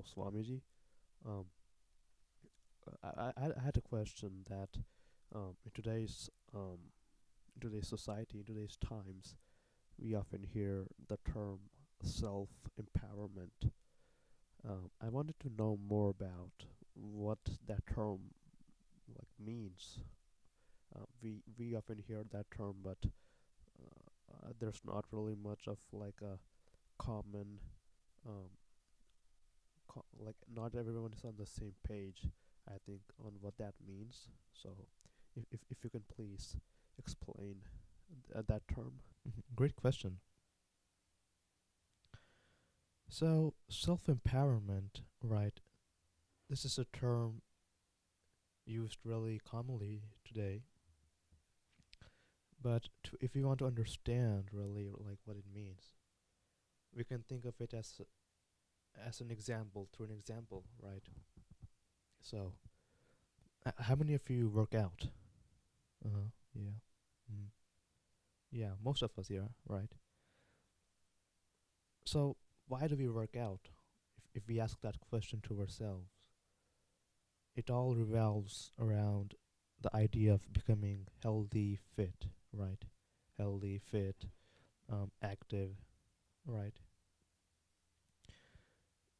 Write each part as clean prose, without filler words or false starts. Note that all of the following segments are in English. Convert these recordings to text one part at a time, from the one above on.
So, Swamiji, um, I had a question that in today's society, in today's times, we often hear the term self empowerment. I wanted to know more about what that term means. We often hear that term, but there's not really much of like a common um, not everyone is on the same page, I think, on what that means. So if you can please explain that term. Great question. So, self empowerment, right? This is a term used really commonly today, but if you want to understand really like what it means, we can think of it as an example through an example, right? So, how many of you work out? Yeah. Mm. Yeah, most of us here, right? So, why do we work out? If we ask that question to ourselves, it all revolves around the idea of becoming healthy, fit, right? Healthy, fit, active, right?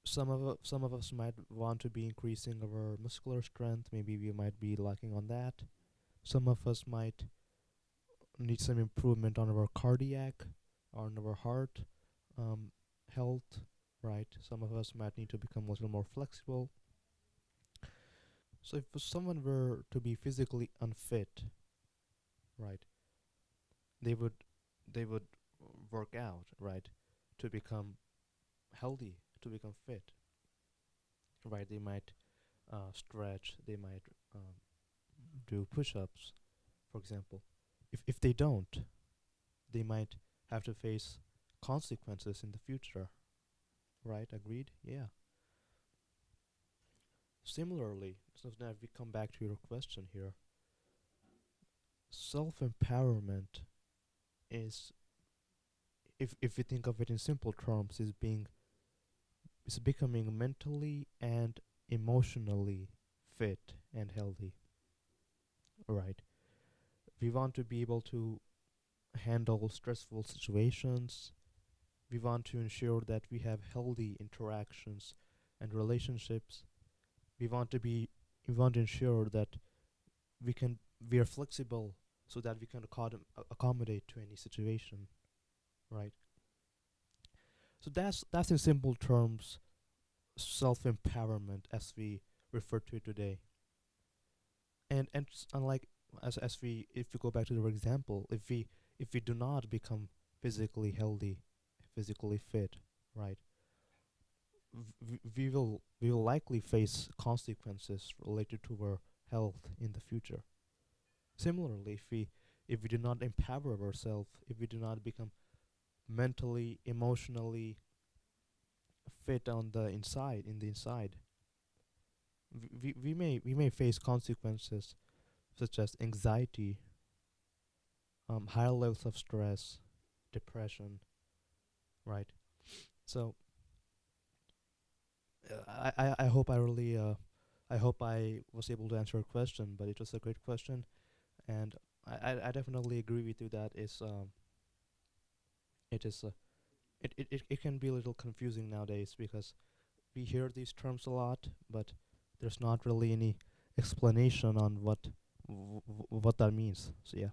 Some of us might want to be increasing our muscular strength. Maybe we might be lacking on that. Some of us might need some improvement on our cardiac, on our heart um, health, right? Some of us might need to become a little more flexible. So if someone were to be physically unfit, right, they would they would work out, right, to become healthy, to become fit, right? They might stretch, they might do push-ups, for example. If they don't, they might have to face consequences in the future, right? Agreed? Yeah. Similarly, so now if we come back to your question here, self-empowerment is, if we think of it in simple terms, is becoming mentally and emotionally fit and healthy, right? We want to be able to handle stressful situations. We want to ensure that we have healthy interactions and relationships. We want to be we want to ensure that we can we are flexible so that we can accommodate to any situation, right? So that's in simple terms self empowerment as we refer to it today. Unlike as we if we go back to our example, if we do not become physically healthy, physically fit, right, we will likely face consequences related to our health in the future. Similarly, if we do not empower ourselves, if we do not become mentally, emotionally fit on the inside, in the inside, we may face consequences such as anxiety, higher levels of stress, depression, right? So I hope I hope I was able to answer your question, but it was a great question, and I definitely agree with you that it is it can be a little confusing nowadays because we hear these terms a lot, but there's not really any explanation on what that means. So yeah.